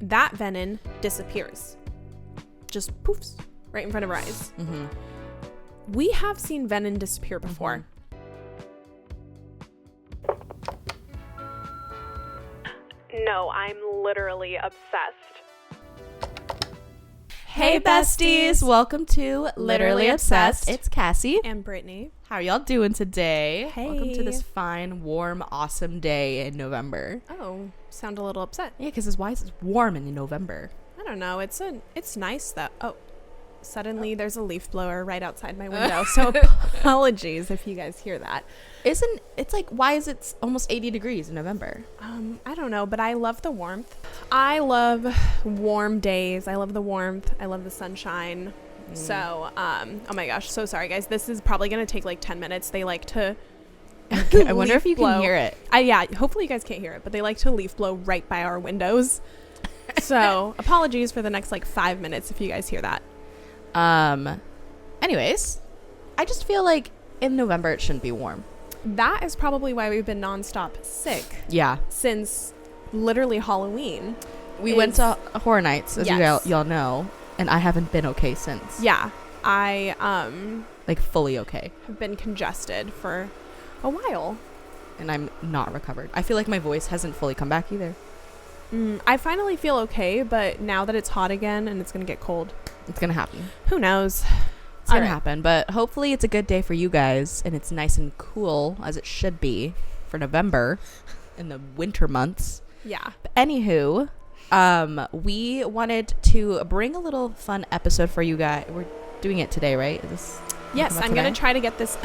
that venom disappears. Just poofs right in front of our eyes. Mm-hmm. We have seen venom disappear before. No, I'm literally obsessed. Hey besties, welcome to Literally Obsessed. It's Cassie And Brittany. How are y'all doing today? Hey. Welcome to this fine, warm, awesome day in November. Oh, sound a little upset. Yeah, because why is it warm in November? I don't know. It's nice though. Oh, suddenly there's a leaf blower right outside my window. So apologies if you guys hear that. It's like, why is it almost 80 degrees in November? I don't know, but I love the warmth. I love warm days. I love the warmth. I love the sunshine. So, oh my gosh, so sorry guys. This is probably going to take like 10 minutes. They like to I wonder if you can hear it. Yeah, hopefully you guys can't hear it, but they like to leaf blow right by our windows. So, apologies for the next like 5 minutes if you guys hear that. Anyways, I just feel like in November it shouldn't be warm. That is probably why we've been nonstop sick. Yeah. Since literally Halloween. We went to Horror Nights, as Yes. y'all know, and I haven't been okay since. Yeah. I Like fully okay. have been congested for a while. And I'm not recovered. I feel like my voice hasn't fully come back either. I finally feel okay, but now that it's hot again and it's going to get cold, It's going to happen. who knows? It's going to happen. But hopefully it's a good day for you guys. And it's nice and cool, as it should be, for November in the winter months. Yeah. But anywho, we wanted to bring a little fun episode for you guys. We're doing it today, right? Yes, I'm going to try to get this.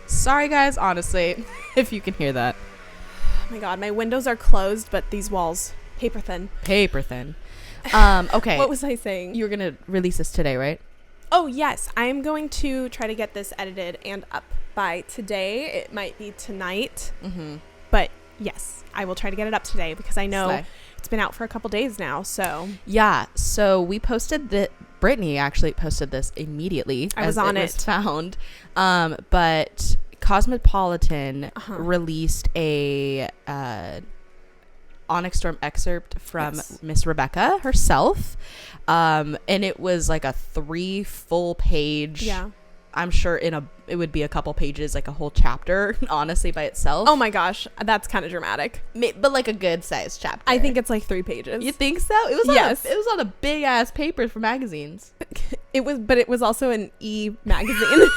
Sorry, guys, honestly, if you can hear that. Oh my God, my windows are closed, but these walls, paper thin. Paper thin. Okay. What was I saying? You were going to release this today, right? Oh, yes. I'm going to try to get this edited and up by today. It might be tonight. Mm-hmm. But yes, I will try to get it up today because I know Slay. it's been out for a couple days now. So Yeah. So we posted that. Brittany actually posted this immediately. I was on it. Was found. But Cosmopolitan released a Onyx Storm excerpt from Miss Rebecca herself. And it was like a 3 full page. yeah. I'm sure it would be a couple pages, like a whole chapter, honestly, by itself. Oh my gosh, that's kind of dramatic. But like a good sized chapter. I think it's like 3 pages. You think so? It was it was on a big ass paper for magazines. But it was also an e-magazine.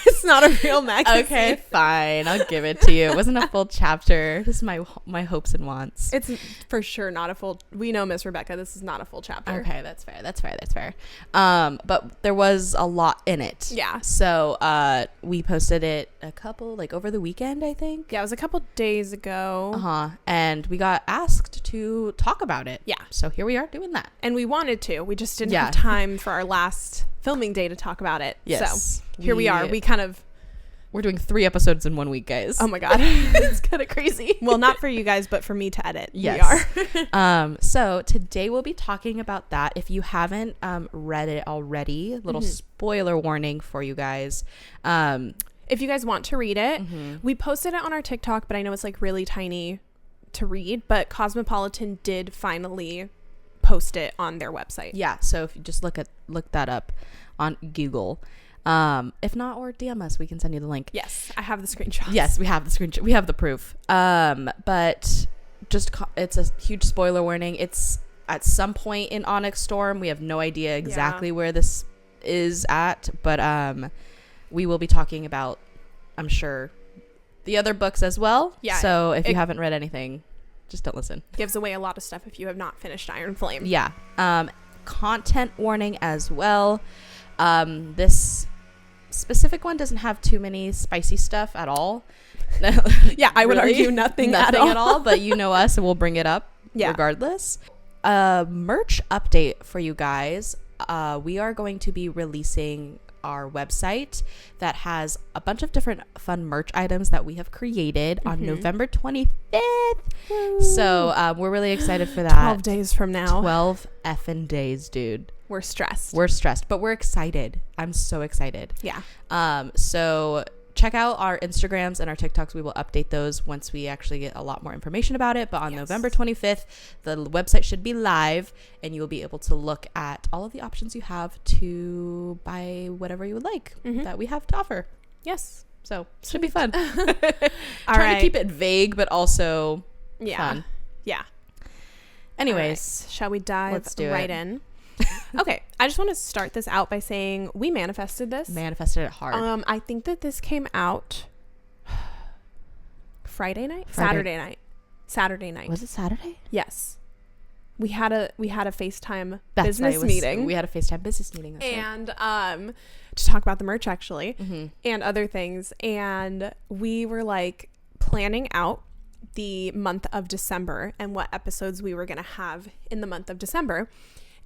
It's not a real magazine. Okay, fine. I'll give it to you. It wasn't a full chapter. This is my hopes and wants. It's for sure not a full. We know Miss Rebecca. This is not a full chapter. Okay, that's fair. But there was a lot in it. Yeah. So we posted it over the weekend, I think. Yeah, it was a couple days ago. And we got asked to talk about it. Yeah. So here we are doing that. And we wanted to. We just didn't have time for our last filming day to talk about it. Yes. So here we are. We're doing 3 episodes in 1 week, guys. Oh my God. It's kind of crazy. Well, not for you guys, but for me to edit. Yes. We are. So today we'll be talking about that. If you haven't read it already, little spoiler warning for you guys. If you guys want to read it, we posted it on our TikTok, but I know it's like really tiny to read, but Cosmopolitan did finally post it on their website. Yeah. So if you just look that up on Google. If not, or DM us, we can send you the link. Yes, I have the screenshots. Yes, we have the screenshot. We have the proof. But just it's a huge spoiler warning. It's at some point in Onyx Storm. We have no idea exactly where this is at, but we will be talking about, I'm sure, the other books as well. Yeah. So if you haven't read anything, just don't listen. Gives away a lot of stuff if you have not finished Iron Flame. Yeah. Content warning as well. This specific one doesn't have too many spicy stuff at all. Yeah, I would argue nothing at all. But you know us and we'll bring it up regardless. Merch update for you guys. We are going to be releasing our website that has a bunch of different fun merch items that we have created on November 25th. Woo. So we're really excited for that. 12 days from now. 12 effing days, dude. We're stressed, but we're excited. I'm so excited. Yeah. So check out our Instagrams and our TikToks. We will update those once we actually get a lot more information about it. But on November 25th, the website should be live, and you will be able to look at all of the options you have to buy whatever you would like that we have to offer. Yes. So should be fun. Trying to keep it vague, but also fun. Yeah. Anyways, right. Shall we dive let's do right it. in? Okay. I just want to start this out by saying we manifested this. Manifested it hard. I think that this came out Saturday night. Was it Saturday? Yes. We had a FaceTime That's business right. meeting. We had a FaceTime business meeting. And to talk about the merch actually and other things. And we were like planning out the month of December and what episodes we were going to have in the month of December.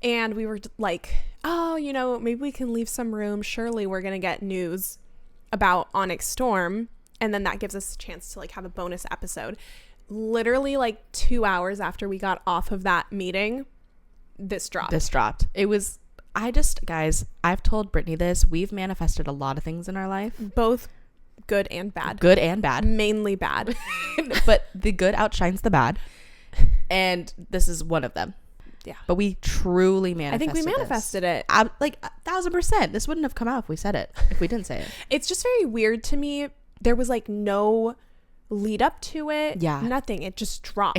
And we were like, oh, you know, maybe we can leave some room. Surely we're going to get news about Onyx Storm. And then that gives us a chance to like have a bonus episode. Literally like 2 hours after we got off of that meeting, this dropped. It was, Guys, I've told Brittany this. We've manifested a lot of things in our life. Both good and bad. Mainly bad. But the good outshines the bad. And this is one of them. Yeah. But we truly manifested I think we manifested it. Like 1,000%. This wouldn't have come out if we said it. If we didn't say it. It's just very weird to me. There was like no lead up to it. Yeah. Nothing. It just dropped.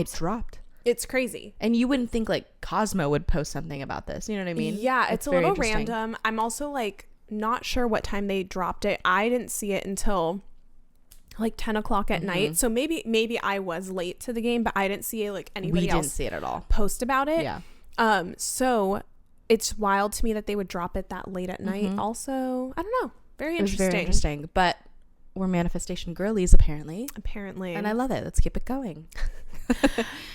It's crazy. And you wouldn't think like Cosmo would post something about this. You know what I mean? Yeah. It's a little random. I'm also like not sure what time they dropped it. I didn't see it until like 10 o'clock at night. So maybe I was late to the game, but I didn't see like anybody else didn't see it at all post about it. Yeah. So it's wild to me that they would drop it that late at night. Also, I don't know. Very interesting. But we're manifestation girlies apparently. And I love it. Let's keep it going.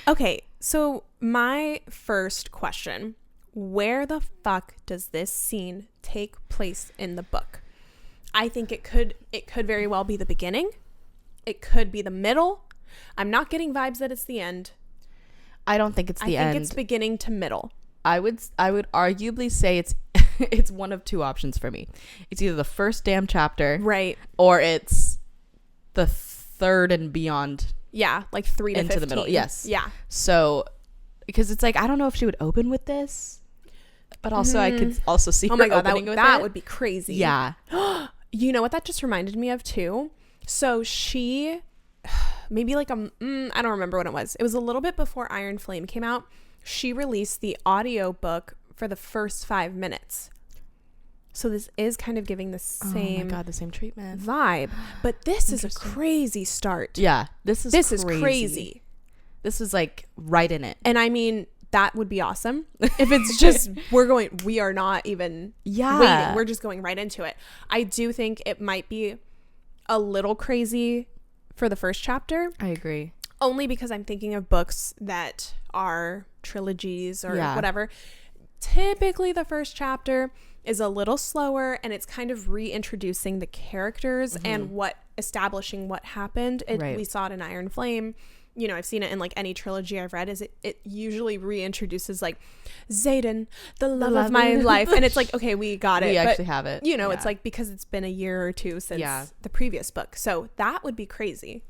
Okay. So my first question, where the fuck does this scene take place in the book? I think it could very well be the beginning. It could be the middle. I'm not getting vibes that it's the end. I don't think it's the end. I think it's beginning to middle. I would arguably say it's it's one of two options for me. It's either the first damn chapter, right, or it's the third and beyond. Yeah, like 3 to 15. Into the middle. Yes. Yeah. So, because it's like I don't know if she would open with this, but also I could also see. Oh my god, that would be crazy. Yeah. You know what that just reminded me of too? So she, maybe like I don't remember when it was. It was a little bit before Iron Flame came out. She released the audio book for the first 5 minutes. So this is kind of giving the same, oh my god, the same treatment vibe. But this is a crazy start. Yeah, this is crazy. This is like right in it. And I mean, that would be awesome. If it's just we are not even waiting. We're just going right into it. I do think it might be a little crazy for the first chapter. I agree. Only because I'm thinking of books that are trilogies or whatever. Typically the first chapter is a little slower and it's kind of reintroducing the characters and establishing what happened. We saw it in Iron Flame. You know, I've seen it in like any trilogy I've read. It usually reintroduces like Xaden, the love of my life, and it's like, okay, we got it. We actually have it. You know, it's like because it's been a year or two since the previous book, so that would be crazy.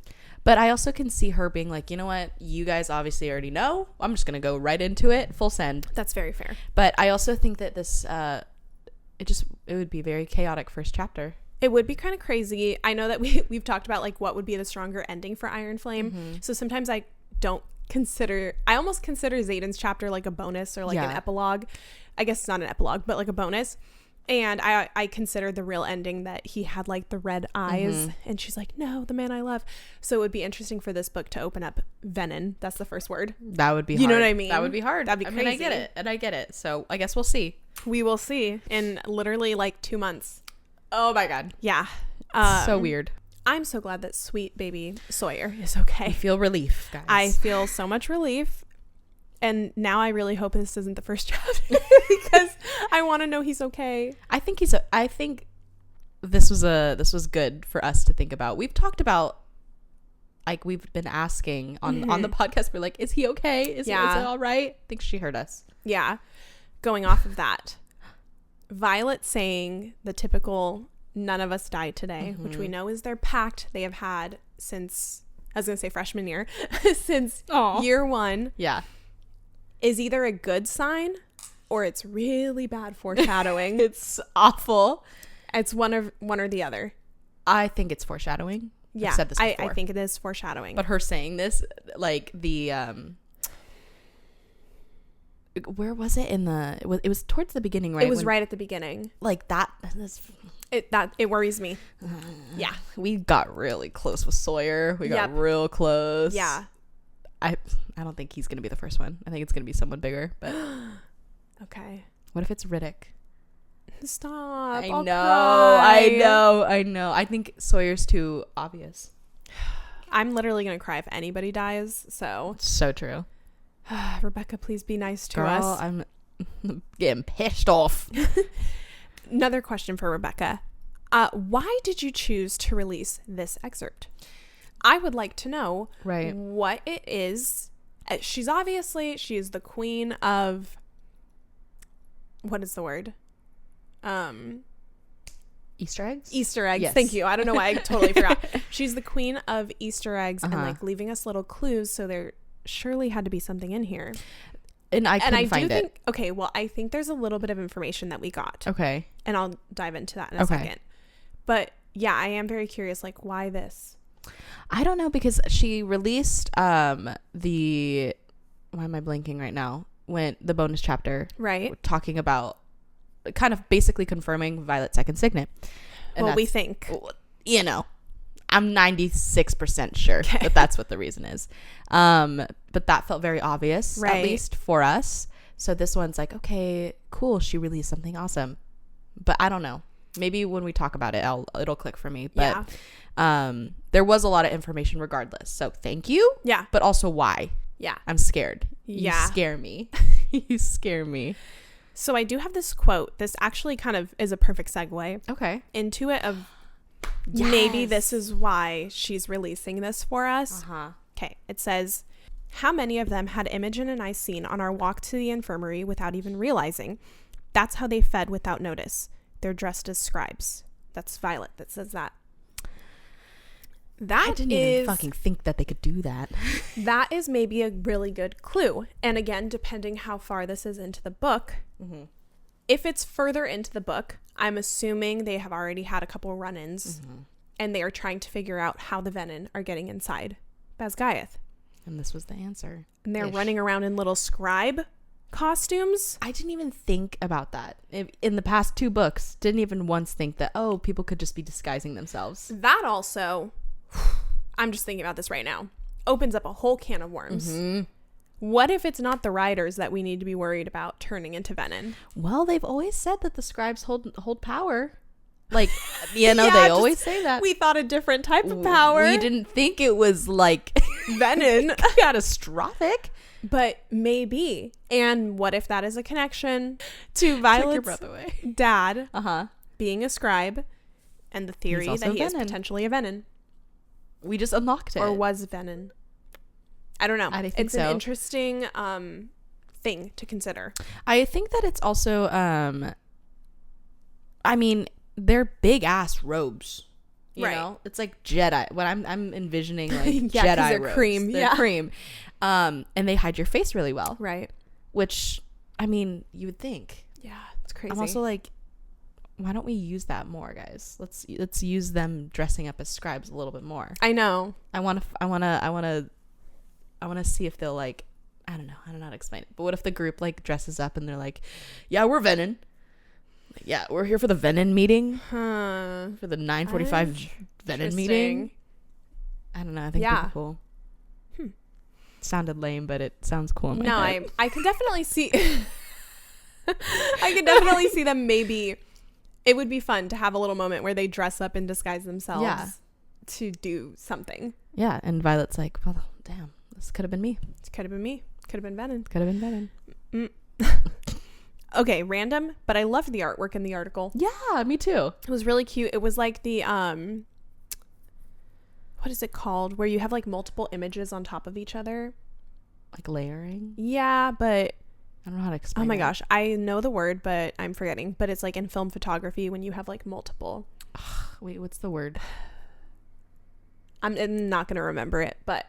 But I also can see her being like, you know what, you guys obviously already know. I'm just gonna go right into it, full send. That's very fair. But I also think that this, it would be very chaotic first chapter. It would be kind of crazy. I know that we've talked about like what would be the stronger ending for Iron Flame. So sometimes I almost consider Xaden's chapter like a bonus or like an epilogue. I guess it's not an epilogue, but like a bonus. And I consider the real ending that he had like the red eyes and she's like, no, the man I love. So it would be interesting for this book to open up Venom. That's the first word. That would be hard. You know what I mean? That would be hard. That'd be crazy. I mean, I get it. So I guess we'll see. We will see in literally like 2 months. Oh my god. Yeah. So weird. I'm so glad that sweet baby Sawyer is okay. I feel relief, guys. I feel so much relief. And now I really hope this isn't the first chapter because I want to know he's okay. I think this was good for us to think about. We've talked about, like, we've been asking on the podcast. We're like, is he okay? Is it all right? I think she heard us. Yeah. Going off of that, Violet saying the typical none of us die today, which we know is their pact they have had since, I was going to say freshman year, since year one, is either a good sign or it's really bad foreshadowing. It's awful. It's one or the other. I think it's foreshadowing. Yeah, I've said this before. I think it is foreshadowing. But her saying this, like the where was it in the? It was towards the beginning, right? It was right at the beginning. Like that. It worries me. Yeah, we got really close with Sawyer. We got real close. Yeah, I don't think he's gonna be the first one. I think it's gonna be someone bigger. But okay. What if it's Riddick? Stop! I I'll know. cry. I know. I think Sawyer's too obvious. I'm literally gonna cry if anybody dies. So true. Rebecca, please be nice to Girl, us. I'm getting pissed off. Another question for Rebecca. Why did you choose to release this excerpt? I would like to know what it is. She is the queen of, what is the word? Easter eggs? Easter eggs. Yes. Thank you. I don't know why I totally forgot. She's the queen of Easter eggs and like leaving us little clues. So there surely had to be something in here. And I couldn't find it. Okay, well, I think there's a little bit of information that we got. Okay. And I'll dive into that in a second. But yeah, I am very curious, like, why this? I don't know, because she released the, why am I blanking right now? The bonus chapter. Right. Talking about kind of basically confirming Violet's second signet. And well, we think. You know, I'm 96% sure that that's what the reason is. But that felt very obvious, at least for us. So this one's like, okay, cool. She released something awesome. But I don't know. Maybe when we talk about it, it'll click for me. But there was a lot of information regardless. So thank you. Yeah. But also why? Yeah. I'm scared. Yeah. You scare me. You scare me. So I do have this quote. This actually kind of is a perfect segue into it of maybe this is why she's releasing this for us. Okay. It says, how many of them had Imogen and I seen on our walk to the infirmary without even realizing? That's how they fed without notice. They're dressed as scribes. That's Violet that says that. I didn't even fucking think that they could do that. That is maybe a really good clue. And again, depending how far this is into the book, if it's further into the book, I'm assuming they have already had a couple run-ins and they are trying to figure out how the Venin are getting inside Basgiath. And this was the answer. And they're running around in little scribe costumes. I didn't even think about that. In the past 2 books, didn't even once think that, people could just be disguising themselves. That also, I'm just thinking about this right now, opens up a whole can of worms. What if it's not the riders that we need to be worried about turning into Venin? Well, they've always said that the scribes hold power. Like, they always say that. We thought a different type of power. We didn't think it was like Venin. Catastrophic. But maybe. And what if that is a connection to Violet's dad being a scribe and the theory that he is potentially a Venin? We just unlocked it. Or was Venin. I don't know. It's an interesting thing to consider. I think that it's also, they're big ass robes. You know? It's like Jedi. What I'm envisioning like Jedi robes. Cream. They're cream. And they hide your face really well. Right. Which, you would think. Yeah, it's crazy. I'm also like, why don't we use that more, guys? Let's use them dressing up as scribes a little bit more. I know. I want to see if they'll like, I don't know how to explain it. But what if the group like dresses up and they're like, yeah, we're Venin. Like, yeah, we're here for the Venin meeting. For the 9:45 Venin meeting. I don't know. I think it'd be cool. Sounded lame, but it sounds cool in my head. I can definitely see I can definitely see them. Maybe it would be fun to have a little moment where they dress up and disguise themselves to do something. Yeah, and Violet's like, well, damn, this could have been me. It could have been me. Could have been Venin. Could have been Venin. Okay, random, but I loved the artwork in the article. Yeah, me too. It was really cute. It was like the what is it called? Where you have like multiple images on top of each other. Like layering? Yeah, but I don't know how to explain. Oh my gosh, I know the word, but I'm forgetting. But it's like in film photography when you have like multiple Wait, what's the word? I'm not going to remember it, but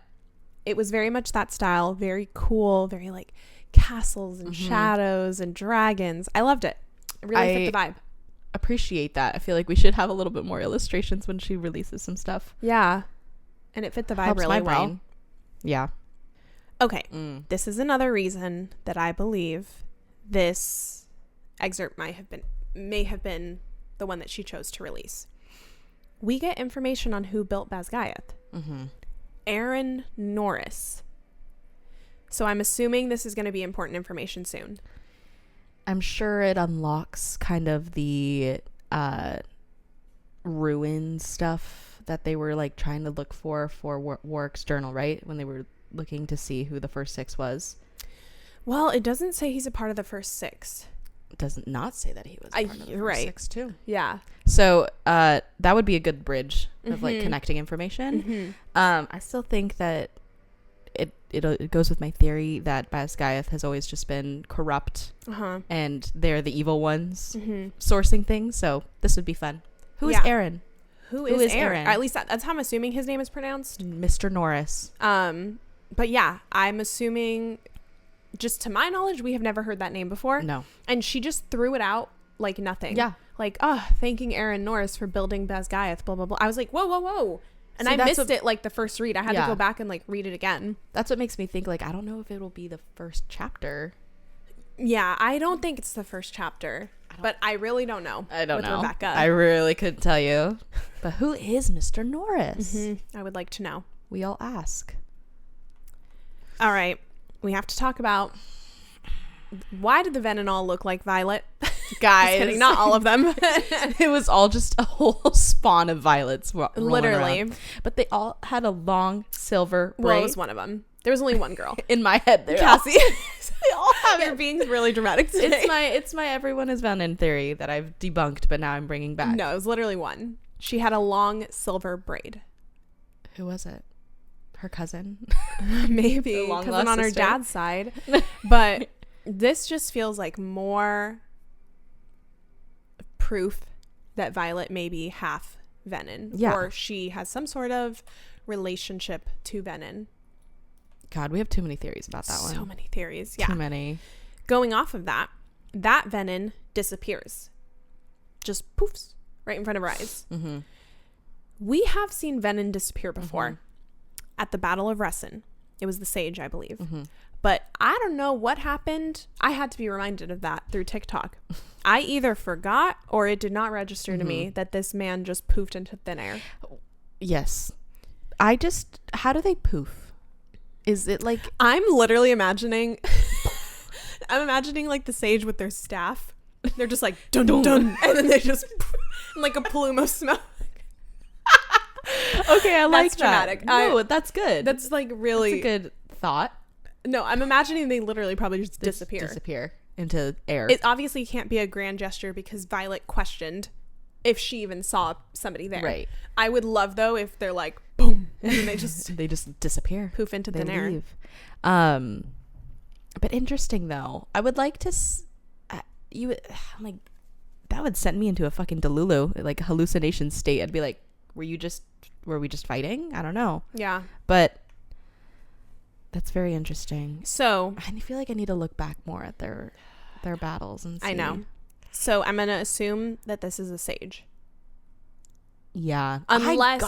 it was very much that style. Very cool. Very like castles and shadows and dragons. I loved it. It really fit the vibe. Appreciate that. I feel like we should have a little bit more illustrations when she releases some stuff. Yeah. And it fit the vibe Helps really my well. brain. Yeah. Okay. This is another reason that I believe this excerpt may have been the one that she chose to release. We get information on who built Basgiath. Aaron Norris. So I'm assuming this is going to be important information soon. I'm sure it unlocks kind of the ruin stuff that they were like trying to look for Warwick's journal, right? When they were looking to see who the first 6 was. Well, it doesn't say he's a part of the first 6. It does not say that he was a part of the first 6 too. Yeah. So that would be a good bridge of like connecting information. I still think that it goes with my theory that Basgiath has always just been corrupt and they're the evil ones sourcing things. So this would be fun. Who is Aaron? Who is Aaron? Or at least that's how I'm assuming his name is pronounced. Mr. Norris. But yeah, I'm assuming, just to my knowledge, we have never heard that name before. No. And she just threw it out like nothing. Yeah. Like, thanking Aaron Norris for building Basgiath, blah, blah, blah. I was like, whoa. And I missed it like the first read. I had to go back and like read it again. That's what makes me think like, I don't know if it'll be the first chapter. Yeah, I don't think it's the first chapter. But I really don't know. I don't know. Rebecca. I really couldn't tell you. But who is Mr. Norris? I would like to know. We all ask. All right. We have to talk about, why did the Venom all look like Violet? Guys. Just kidding, not all of them. It was all just a whole spawn of violets. Literally. Around. But they all had a long silver braid. Well, it was one of them. There was only one girl. In my head, they're Cassy. They all have You're being really dramatic today. It's my everyone is Venom theory that I've debunked, but now I'm bringing back. No, it was literally one. She had a long silver braid. Who was it? Her cousin? Maybe. Cousin on her dad's side. But this just feels like more proof that Violet may be half Venom. Yeah. Or she has some sort of relationship to Venom. God, we have too many theories about that one. So many theories. Yeah. Too many. Going off of that Venom disappears. Just poofs right in front of our eyes. We have seen Venom disappear before. At the Battle of Resin. It was the Sage, I believe. But I don't know what happened. I had to be reminded of that through TikTok. I either forgot or it did not register to me that this man just poofed into thin air. Yes. How do they poof? Is it like... I'm literally imagining... I'm imagining like the Sage with their staff. They're just like, dun dun dun. And then they just... like a plume of smoke. Okay, I like that's dramatic. No, that's good. That's like really... That's a good thought. No, I'm imagining they literally probably just disappear into air. It obviously can't be a grand gesture because Violet questioned if she even saw somebody there. Right. I would love though if they're like boom and then they just disappear, poof into thin air. Leave. But interesting though. I would like to like that would send me into a fucking delulu, like a hallucination state. I'd be like, were we just fighting? I don't know. Yeah. But that's very interesting. So I feel like I need to look back more at their battles and see. I know. So I'm gonna assume that this is a Sage. Yeah. Unless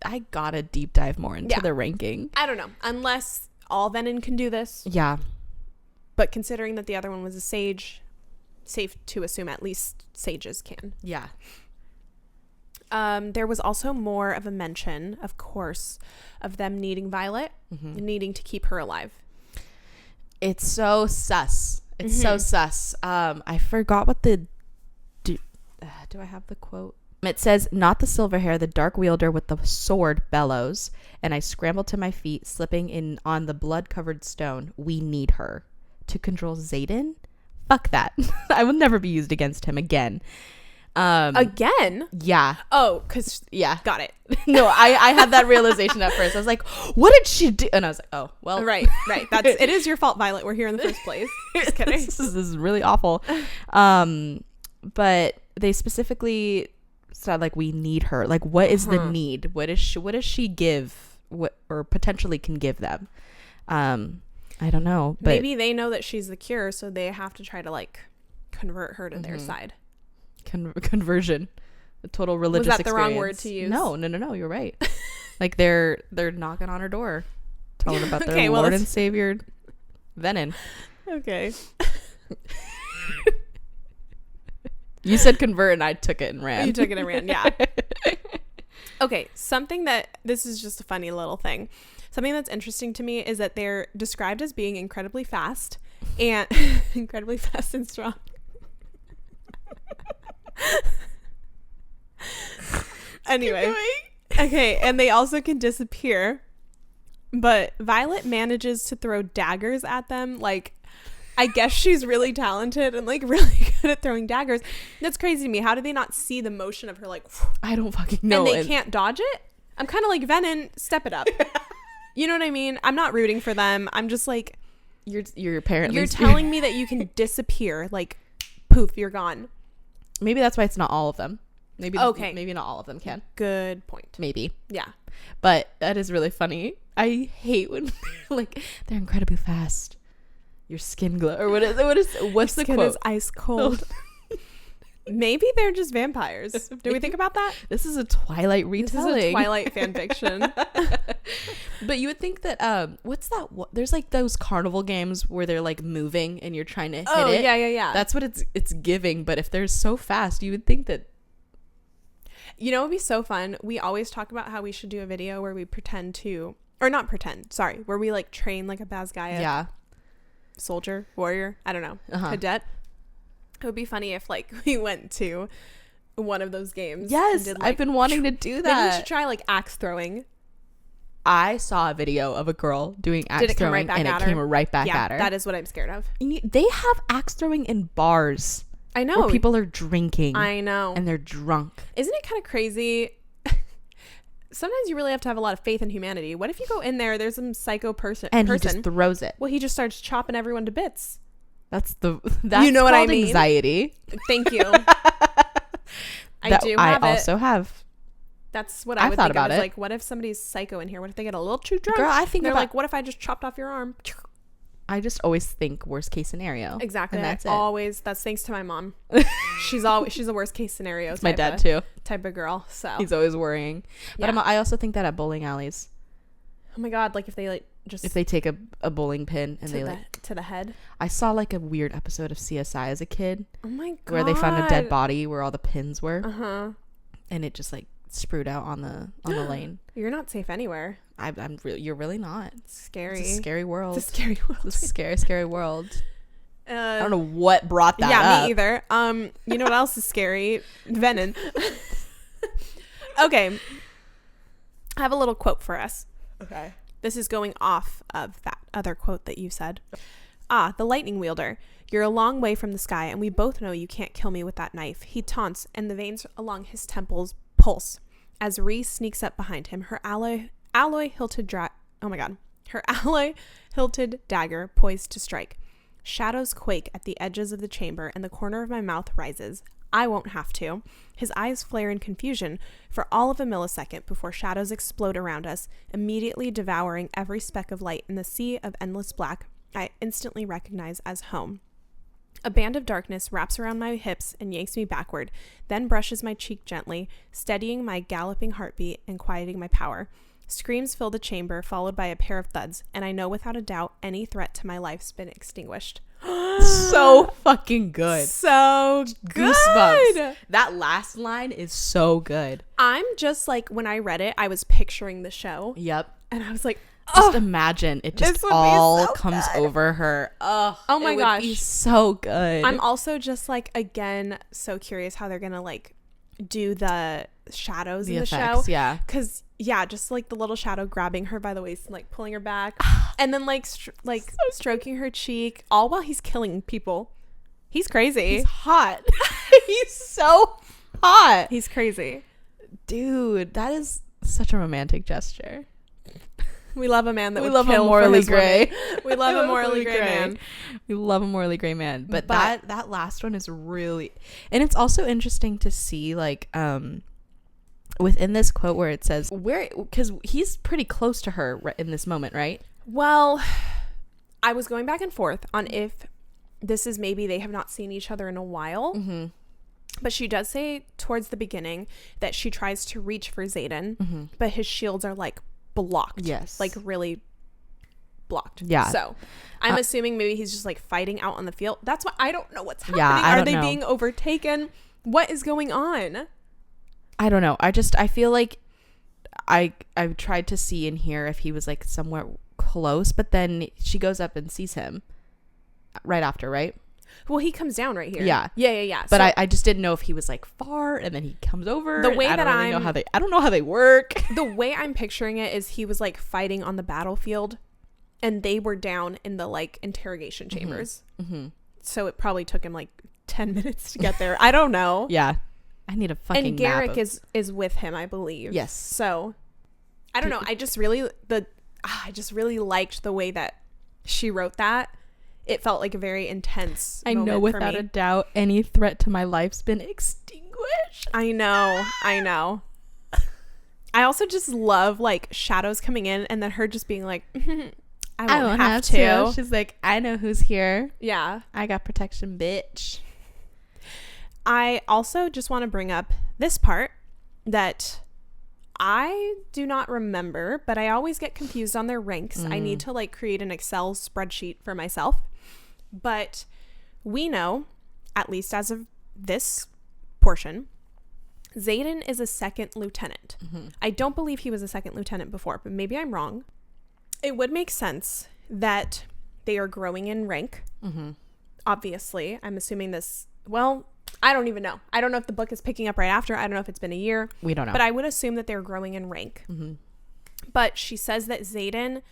I gotta deep dive more into the ranking. I don't know. Unless all Venom can do this. Yeah. But considering that the other one was a Sage, safe to assume at least Sages can. Yeah. There was also more of a mention, of course, of them needing Violet, needing to keep her alive. It's so sus. It's so sus. I forgot what do I have the quote? It says, "Not the silver hair, the dark wielder with the sword bellows, and I scrambled to my feet, slipping in on the blood-covered stone. We need her to control Xaden. Fuck that. I will never be used against him again." Again? Yeah. Oh, because got it. No, I had that realization at first. I was like, what did she do? And I was like, oh, well. Right. It is your fault, Violet. We're here in the first place. Just kidding. This is really awful. But they specifically So like we need her. Like what is the need? What does she give? What or potentially can give them? I don't know. But maybe they know that she's the cure, so they have to try to like convert her to their side. Conversion, a total religious. Was that experience. the wrong word to use? No. You're right. Like they're knocking on her door, telling about their Lord and Savior, Venom. Okay. You said convert and I took it and ran. You took it and ran, yeah. Okay, this is just a funny little thing. Something that's interesting to me is that they're described as being incredibly fast and incredibly fast and strong. Anyway. Okay, and they also can disappear. But Violet manages to throw daggers at them. Like, I guess she's really talented and like really good at throwing daggers. That's crazy to me. How do they not see the motion of her like I don't fucking know. And they can't dodge it? I'm kind of like, Venom, step it up. You know what I mean? I'm not rooting for them. I'm just like, you're apparently you're telling me that you can disappear, like poof, you're gone. Maybe that's why it's not all of them. Maybe not all of them can. Good point. Maybe. Yeah. But that is really funny. I hate when like they're incredibly fast. Your skin glow or what's the skin quote? Is ice cold. Maybe they're just vampires. Do we think about that? This is a Twilight retelling. This is a Twilight fan fiction. But you would think that what's that? There's like those carnival games where they're like moving and you're trying to hit it. Yeah. That's what it's giving. But if they're so fast, you would think that. You know, it would be so fun. We always talk about how we should do a video where we pretend to, or not pretend. Sorry, where we like train like a Bazgaya. Yeah. Soldier, warrior. I don't know. Cadet. It would be funny if like we went to one of those games. Yes, did, I've been wanting to do that. Maybe we should try like axe throwing. I saw a video of a girl doing axe throwing and it came right back at her. That is what I'm scared of. They have axe throwing in bars. I know. Where people are drinking. I know. And they're drunk. Isn't it kind of crazy? Sometimes you really have to have a lot of faith in humanity. What if you go in there, there's some psycho person. And he just throws it. Well, he just starts chopping everyone to bits. That's you know what I mean? Anxiety. Thank you. I also have. That's what I would thought think about of. It. Like, what if somebody's psycho in here? What if they get a little too drunk? Girl, I think they're like, what if I just chopped off your arm? I just always think worst case scenario. Exactly. And that's it. Always. That's thanks to my mom. She's a worst case scenario. My dad too. Type of girl. So he's always worrying. But I also think that at bowling alleys. Oh my god! Like if they take a bowling pin and to the head. I saw like a weird episode of CSI as a kid. Oh my god! Where they found a dead body where all the pins were. And it just like sprued out on the lane. You're not safe anywhere. You're really not. It's scary. It's a scary world. It's a scary world. It's a scary world. I don't know what brought that up. Yeah, me either. You know what else is scary? Venom. Okay. I have a little quote for us. Okay. This is going off of that other quote that you said. The lightning wielder. You're a long way from the sky, and we both know you can't kill me with that knife. He taunts, and the veins along his temples pulse as Reese sneaks up behind him. Her alloy hilted dagger poised to strike. Shadows quake at the edges of the chamber, and the corner of my mouth rises. I won't have to. His eyes flare in confusion for all of a millisecond before shadows explode around us, immediately devouring every speck of light in the sea of endless black I instantly recognize as home. A band of darkness wraps around my hips and yanks me backward, then brushes my cheek gently, steadying my galloping heartbeat and quieting my power. Screams fill the chamber, followed by a pair of thuds, and I know without a doubt any threat to my life's been extinguished. So fucking good. So good. Goosebumps. That last line is so good. I'm just like, when I read it, I was picturing the show. Yep. And I was like, just imagine it just all comes over her. Oh my gosh. Would be so good. I'm also just like, again, so curious how they're gonna like do the shadows in the effects, show. Yeah. Because just like the little shadow grabbing her by the waist and like pulling her back and then like stroking her cheek, all while he's killing people. He's crazy. He's hot. He's so hot. He's crazy. Dude, that is such a romantic gesture. We love a man that we would love kill a morally gray. We love a morally gray man. We love a morally gray man. But that last one is really, and it's also interesting to see like within this quote where it says because he's pretty close to her in this moment, right? Well, I was going back and forth on if this is maybe they have not seen each other in a while. Mm-hmm. But she does say towards the beginning that she tries to reach for Xaden, but his shields are like blocked. Yes. Like really blocked. Yeah. So I'm assuming maybe he's just like fighting out on the field. That's why I don't know what's happening. Yeah, I Are don't they know. being overtaken? What is going on? I don't know. I feel like I tried to see and hear if he was like somewhere close, but then she goes up and sees him right after, right? Well, he comes down right here. Yeah. Yeah. But So I just didn't know if he was like far and then he comes over. the way I that don't really know how I don't know how they work. the way I'm picturing it is he was like fighting on the battlefield and they were down in the like interrogation chambers. Mm-hmm. So it probably took him like 10 minutes to get there. I don't know. Yeah. I need a fucking And Garrick map is with him, I believe. Yes. So I don't know. I just really liked the way that she wrote that. It felt like a very intense I know moment without for a me. doubt any threat to my life's been extinguished. I know. I also just love like shadows coming in and then her just being like, I won't have to. She's like, I know who's here. Yeah. I got protection, bitch. I also just want to bring up this part that I do not remember, but I always get confused on their ranks. I need to like create an Excel spreadsheet for myself. But we know, at least as of this portion, Xaden is a second lieutenant. I don't believe he was a second lieutenant before, but maybe I'm wrong. It would make sense that they are growing in rank. Obviously, I'm assuming this, well, I don't even know. I don't know if the book is picking up right after. I don't know if it's been a year. We don't know. But I would assume that they're growing in rank. But she says that Xaden,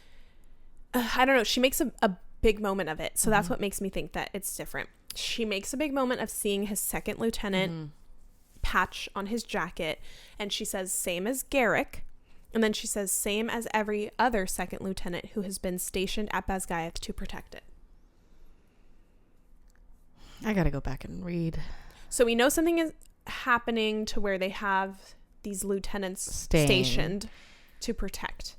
I don't know, she makes a big moment of it. So that's what makes me think that it's different. She makes a big moment of seeing his second lieutenant patch on his jacket. And she says, same as Garrick. And then she says, same as every other second lieutenant who has been stationed at Basgiath to protect it. I gotta go back and read. So we know something is happening to where they have these lieutenants stationed to protect.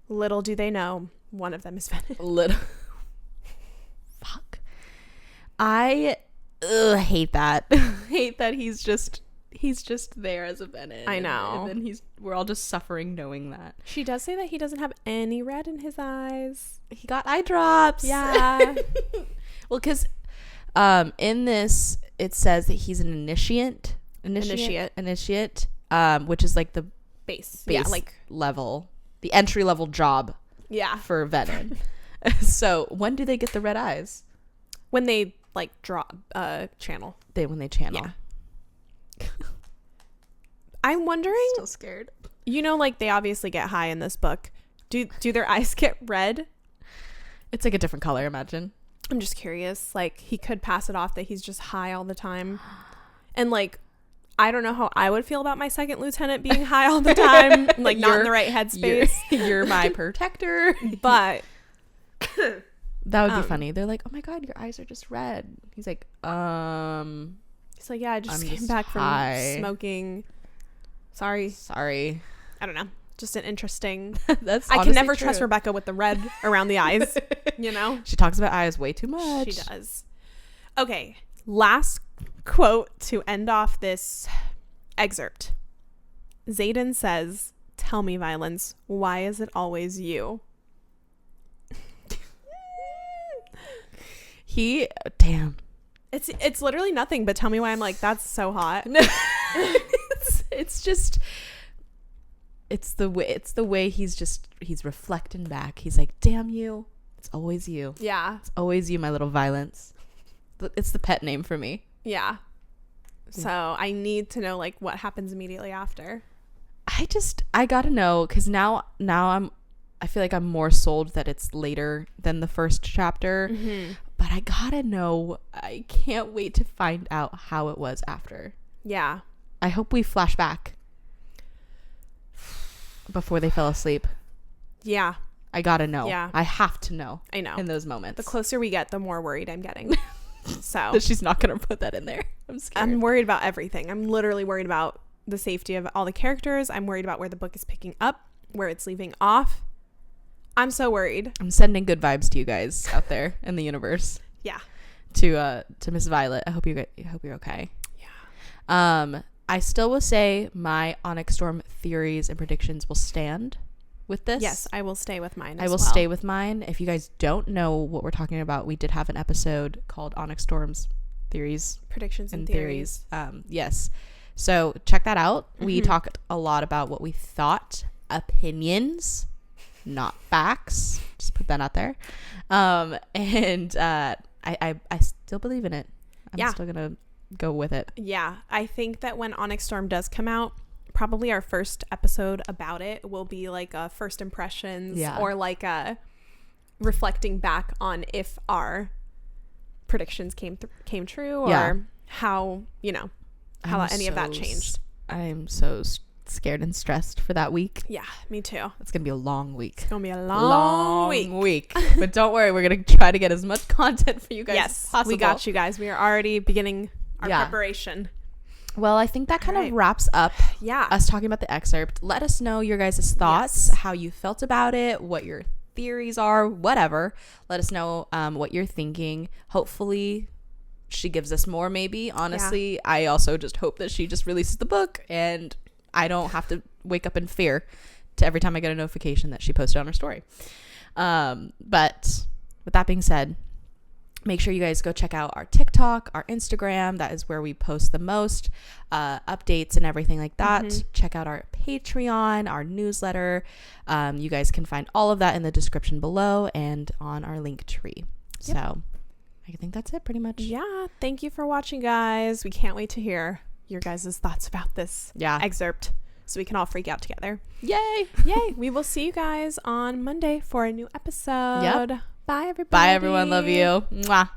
Little do they know, one of them is Venom. Little. Fuck. I hate that. Hate that he's just there as a Venom. I know. And then we're all just suffering knowing that. She does say that he doesn't have any red in his eyes. He got eye drops. Yeah. Well, because in this it says that he's an initiate, which is like the Base. base Yeah, like level, the entry level job yeah. for Venom. So when do they get the red eyes? When they like draw channel. When they channel. Yeah. I'm wondering, Still scared. you know, like they obviously get high in this book. Do their eyes get red? It's like a different color, imagine. I'm just curious. Like he could pass it off that he's just high all the time. And like, I don't know how I would feel about my second lieutenant being high all the time. Like not in the right headspace. You're my protector. But that would be funny. They're like, oh my God, your eyes are just red. He's like, it's like, yeah, I just I'm came just back high. from smoking. Sorry. I don't know. Just an interesting. That's I can honestly never true. trust Rebecca with the red around the eyes. You know? She talks about eyes way too much. She does. Okay. Last quote to end off this excerpt. Xaden says, "Tell me, Violence, why is it always you?" Damn. It's literally nothing, but tell me why I'm like, that's so hot. It's just it's the way he's reflecting back. He's like, damn you, it's always you. Yeah. It's always you, my little Violence. It's the pet name for me. Yeah. So I need to know like what happens immediately after. I gotta know, because now I feel like I'm more sold that it's later than the first chapter. But I gotta know. I can't wait to find out how it was after. Yeah. I hope we flash back before they fell asleep. Yeah. I gotta know. Yeah. I have to know. I know. In those moments. The closer we get, the more worried I'm getting. So that she's not gonna put that in there. I'm scared. I'm worried about everything. I'm literally worried about the safety of all the characters. I'm worried about where the book is picking up, where it's leaving off. I'm so worried. I'm sending good vibes to you guys out there in the universe. Yeah. To Miss Violet. I hope you're okay. Yeah. I still will say my Onyx Storm theories and predictions will stand with this. Yes, I will stay with mine. I will stay with mine. If you guys don't know what we're talking about, we did have an episode called Onyx Storm's theories, predictions and theories. Yes. So check that out. We talked a lot about what we thought, opinions, not facts. Just put that out there. And I still believe in it. I'm still gonna go with it. Yeah, I think that when Onyx Storm does come out, probably our first episode about it will be like a first impressions or like a reflecting back on if our predictions came true or how how any of that changed. I'm so scared and stressed for that week. Yeah, me too. It's gonna be a long week. It's gonna be a long week. But don't worry, we're gonna try to get as much content for you guys as possible. We got you guys. We are already beginning our preparation. Well, I think that kind of wraps up us talking about the excerpt. Let us know your guys' thoughts, how you felt about it, what your theories are, whatever. Let us know what you're thinking. Hopefully she gives us more, maybe. Honestly, I also just hope that she just releases the book and I don't have to wake up in fear to every time I get a notification that she posted on her story. But with that being said, make sure you guys go check out our TikTok, our Instagram. That is where we post the most updates and everything like that. Check out our Patreon, our newsletter. You guys can find all of that in the description below and on our link tree. So I think that's it pretty much. Yeah. Thank you for watching, guys. We can't wait to hear your guys' thoughts about this excerpt so we can all freak out together. Yay. We will see you guys on Monday for a new episode. Yep. Bye, everybody. Bye, everyone. Love you. Mwah.